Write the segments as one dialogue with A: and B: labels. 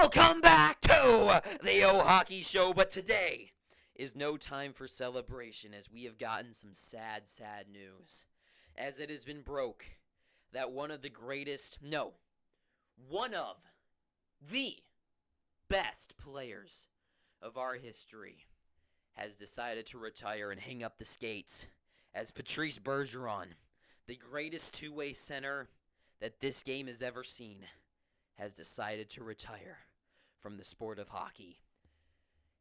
A: Welcome back to the O Hockey Show, but today is no time for celebration as we have gotten some sad, sad news. As it has been broke that one of the best players of our history has decided to retire and hang up the skates as Patrice Bergeron, the greatest two-way center that this game has ever seen, has decided to retire from the sport of hockey.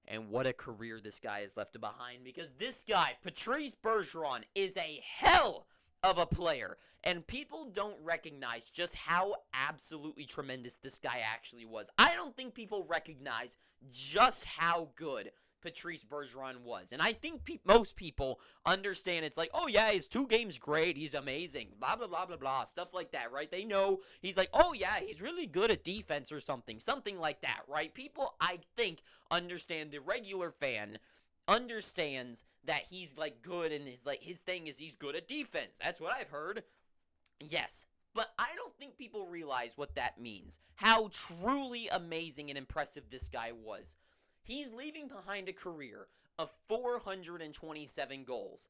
A: And what a career this guy has left behind, because this guy, Patrice Bergeron, is a hell of a player. And people don't recognize just how absolutely tremendous this guy actually was. I don't think people recognize just how good Patrice Bergeron was. And I think most people understand it's like, oh yeah, his 2 games great, he's amazing, blah, blah, blah, blah, blah, stuff like that, right? They know he's like, oh yeah, he's really good at defense or something like that, right? People, I think, understand, the regular fan understands that he's like good and his thing is he's good at defense. That's what I've heard. Yes. But I don't think people realize what that means. How truly amazing and impressive this guy was. He's leaving behind a career of 427 goals,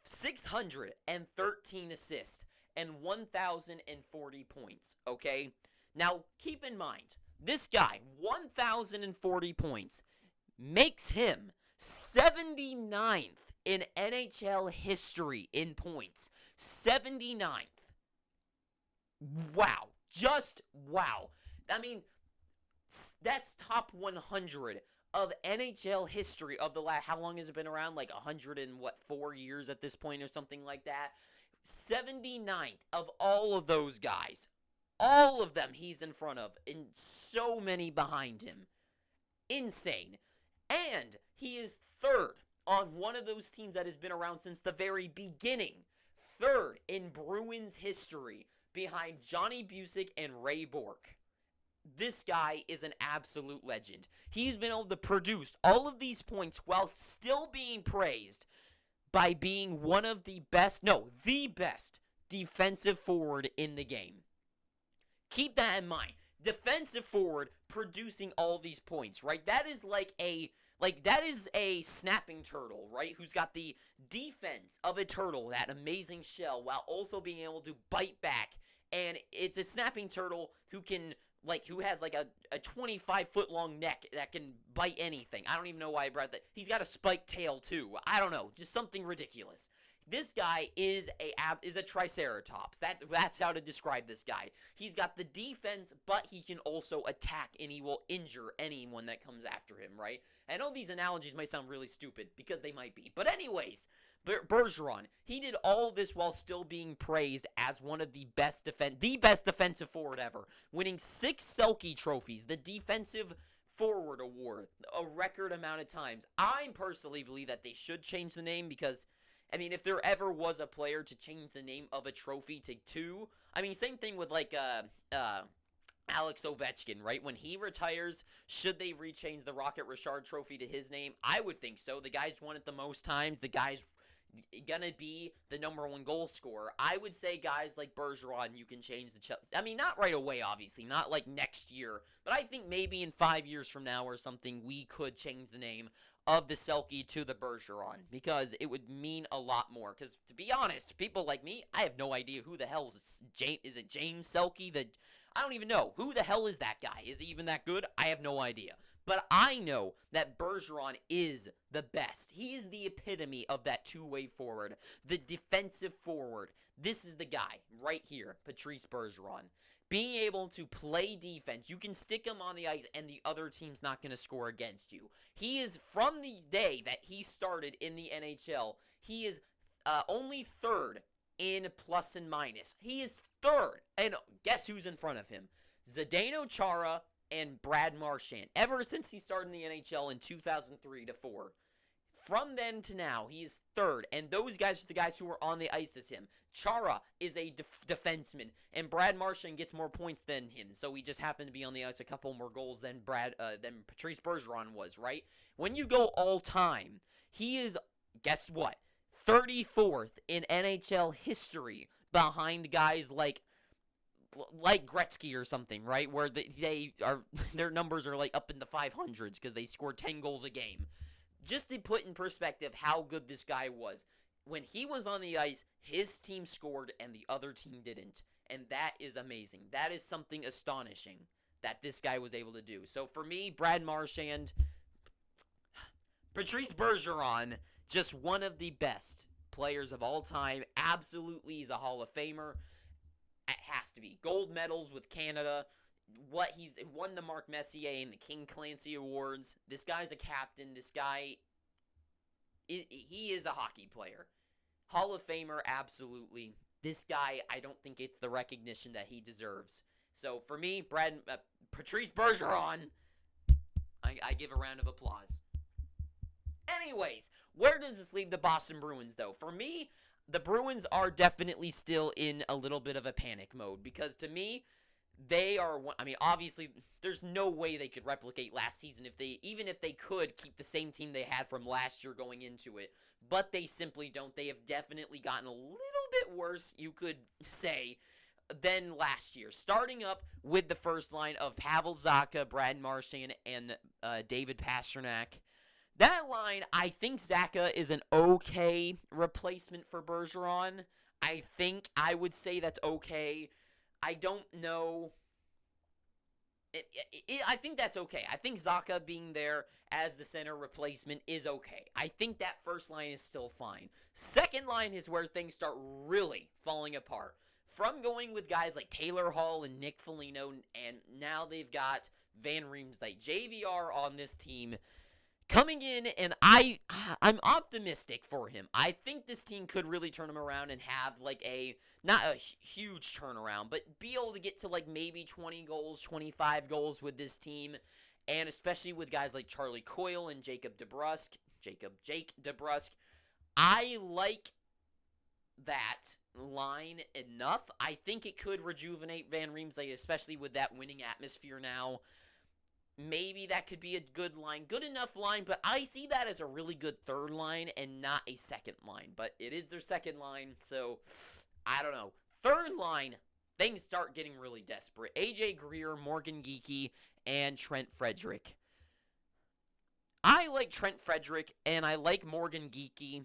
A: 613 assists, and 1,040 points, okay? Now, keep in mind, this guy, 1,040 points, makes him 79th in NHL history in points. 79th. Wow. Just wow. I mean, that's top 100 of NHL history of the last, how long has it been around? Like 4 years at this point or something like that. 79th of all of those guys. All of them he's in front of, and so many behind him. Insane. And he is third on one of those teams that has been around since the very beginning. Third in Bruins history, behind Johnny Busick and Ray Bourque. This guy is an absolute legend. He's been able to produce all of these points while still being praised by being one of the best defensive forward in the game. Keep that in mind. Defensive forward producing all these points, right? That is that is a snapping turtle, right? Who's got the defense of a turtle, that amazing shell, while also being able to bite back. And it's a snapping turtle who has a 25-foot long neck that can bite anything. I don't even know why I brought that. He's got a spiked tail too. I don't know, just something ridiculous. This guy is a triceratops. That's how to describe this guy. He's got the defense, but he can also attack, and he will injure anyone that comes after him, right? I know these analogies might sound really stupid, because they might be. But anyways, Bergeron, he did all this while still being praised as one of the best defensive forward ever, winning 6 Selke trophies, the defensive forward award, a record amount of times. I personally believe that they should change the name, because I mean, if there ever was a player to change the name of a trophy to 2, I mean, same thing with Alex Ovechkin, right? When he retires, should they rechange the Rocket Richard trophy to his name? I would think so. The guy's won it the most times. The guy's gonna be the #1 goal scorer. I would say guys like Bergeron, you can change the I mean, not right away, obviously, not like next year, but I think maybe in 5 years from now or something, we could change the name of the Selke to the Bergeron, because it would mean a lot more. Because to be honest, people like me, I have no idea who the hell is it James Selke? I don't even know. Who the hell is that guy? Is he even that good? I have no idea. But I know that Bergeron is the best. He is the epitome of that two-way forward, the defensive forward. This is the guy right here, Patrice Bergeron. Being able to play defense, you can stick him on the ice and the other team's not going to score against you. He is, from the day that he started in the NHL, he is only third in plus and minus. He is third. And guess who's in front of him? Zdeno Chara and Brad Marchand. Ever since he started in the NHL in 2003 to 4. From then to now, he is third, and those guys are the guys who are on the ice as him. Chara is a defenseman, and Brad Marchand gets more points than him, so he just happened to be on the ice a couple more goals than Patrice Bergeron was, right? When you go all time, he is, guess what, 34th in NHL history behind guys like like Gretzky or something, right? Where they are their numbers are like up in the 500s because they scored 10 goals a game. Just to put in perspective how good this guy was. When he was on the ice, his team scored and the other team didn't. And that is amazing. That is something astonishing that this guy was able to do. So for me, Brad Marchand, Patrice Bergeron, just one of the best players of all time. Absolutely, he's a Hall of Famer. It has to be. Gold medals with Canada. What he's won the Mark Messier and the King Clancy Awards. This guy's a captain. This guy, he is a hockey player. Hall of Famer, absolutely. This guy, I don't think it's the recognition that he deserves. So for me, Patrice Bergeron, I give a round of applause. Anyways, where does this leave the Boston Bruins, though? For me, the Bruins are definitely still in a little bit of a panic mode because to me, they are. I mean, obviously, there's no way they could replicate last season even if they could keep the same team they had from last year going into it. But they simply don't. They have definitely gotten a little bit worse, you could say, than last year. Starting up with the first line of Pavel Zacha, Brad Marchand, and David Pastrnak. That line, I think Zacha is an okay replacement for Bergeron. I would say that's okay. I don't know. I think that's okay. I think Zacha being there as the center replacement is okay. I think that first line is still fine. Second line is where things start really falling apart. From going with guys like Taylor Hall and Nick Foligno, and now they've got Van Riemsdyk, JVR on this team coming in, and I'm optimistic for him. I think this team could really turn him around and have like not a huge turnaround, but be able to get to like maybe 20 goals, 25 goals with this team, and especially with guys like Charlie Coyle and Jake DeBrusk. I like that line enough. I think it could rejuvenate Van Riemsdyk, especially with that winning atmosphere now. Maybe that could be a good line, good enough line, but I see that as a really good third line and not a second line. But it is their second line, so I don't know. Third line, things start getting really desperate. AJ Greer, Morgan Geekie, and Trent Frederick. I like Trent Frederick, and I like Morgan Geekie.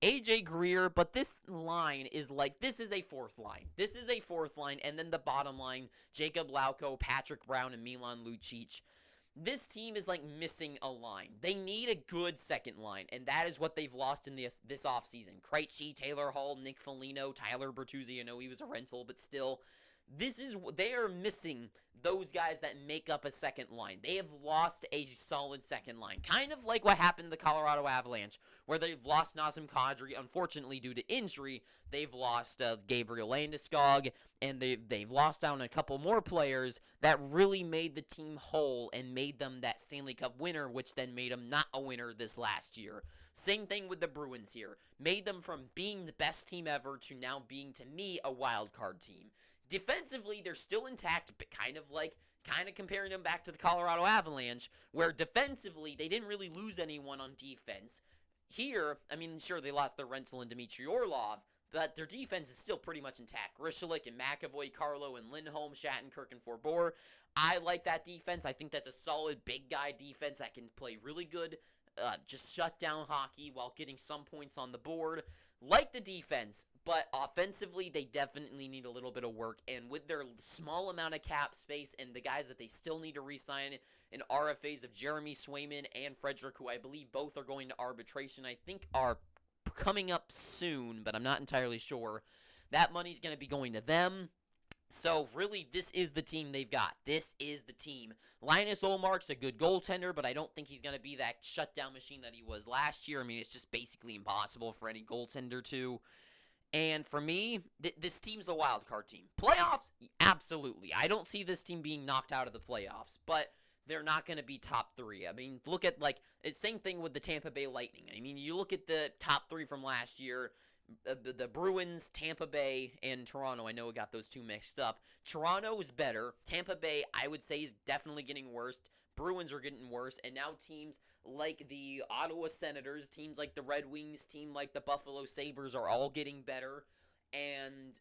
A: AJ Greer, but this line is like, this is a fourth line. This is a fourth line, and then the bottom line, Jacob Lauko, Patrick Brown, and Milan Lucic. This team is like missing a line. They need a good second line, and that is what they've lost in this offseason. Krejci, Taylor Hall, Nick Foligno, Tyler Bertuzzi. I know he was a rental, but still, they are missing those guys that make up a second line. They have lost a solid second line. Kind of like what happened to the Colorado Avalanche, where they've lost Nazem Kadri, unfortunately due to injury. They've lost Gabriel Landeskog, and they've lost down a couple more players that really made the team whole and made them that Stanley Cup winner, which then made them not a winner this last year. Same thing with the Bruins here. Made them from being the best team ever to now being, to me, a wild card team. Defensively, they're still intact, but kind of comparing them back to the Colorado Avalanche, where defensively, they didn't really lose anyone on defense. Here, I mean, sure, they lost their rental in Dmitry Orlov, but their defense is still pretty much intact. Grishalik and McAvoy, Carlo and Lindholm, Shattenkirk and Forbort. I like that defense. I think that's a solid big guy defense that can play really good, just shut down hockey while getting some points on the board. Like the defense, but offensively, they definitely need a little bit of work. And with their small amount of cap space and the guys that they still need to re-sign in RFAs of Jeremy Swayman and Frederick, who I believe both are going to arbitration, I think are coming up soon, but I'm not entirely sure. That money's going to be going to them. So, really, this is the team they've got. This is the team. Linus Ullmark's a good goaltender, but I don't think he's going to be that shutdown machine that he was last year. I mean, it's just basically impossible for any goaltender to. And for me, this team's a wild card team. Playoffs? Absolutely. I don't see this team being knocked out of the playoffs, but they're not going to be top three. I mean, look at, it's same thing with the Tampa Bay Lightning. I mean, you look at the top three from last year. The Bruins, Tampa Bay, and Toronto. I know we got those two mixed up. Toronto is better. Tampa Bay, I would say, is definitely getting worse. Bruins are getting worse. And now teams like the Ottawa Senators, teams like the Red Wings, team like the Buffalo Sabres are all getting better. And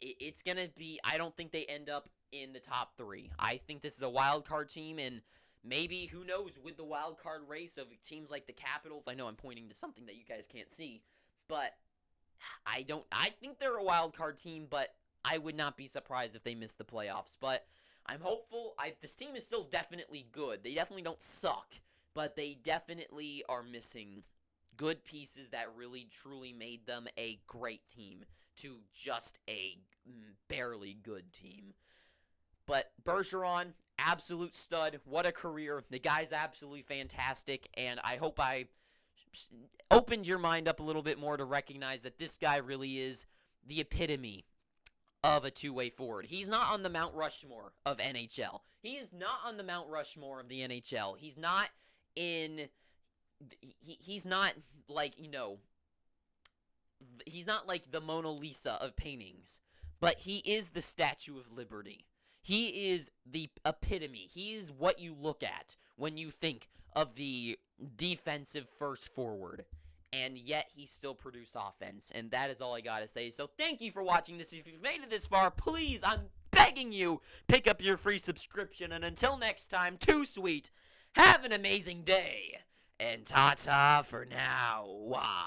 A: it's going to be, I don't think they end up in the top 3. I think this is a wild card team, and maybe, who knows, with the wild card race of teams like the Capitals. I know I'm pointing to something that you guys can't see, but I think they're a wild card team, but I would not be surprised if they miss the playoffs. But I'm hopeful. This team is still definitely good. They definitely don't suck, but they definitely are missing good pieces that really truly made them a great team to just a barely good team. But Bergeron, absolute stud. What a career. The guy's absolutely fantastic, and I hope I opened your mind up a little bit more to recognize that this guy really is the epitome of a two-way forward. He's not on the Mount Rushmore of NHL. He is not on the Mount Rushmore of the NHL. He's not in... He's not like, he's not like the Mona Lisa of paintings, but he is the Statue of Liberty. He is the epitome. He is what you look at when you think of the defensive first forward. And yet, he still produced offense. And that is all I gotta say. So, thank you for watching this. If you've made it this far, please, I'm begging you, pick up your free subscription. And until next time, too sweet, have an amazing day. And ta-ta for now. Wah.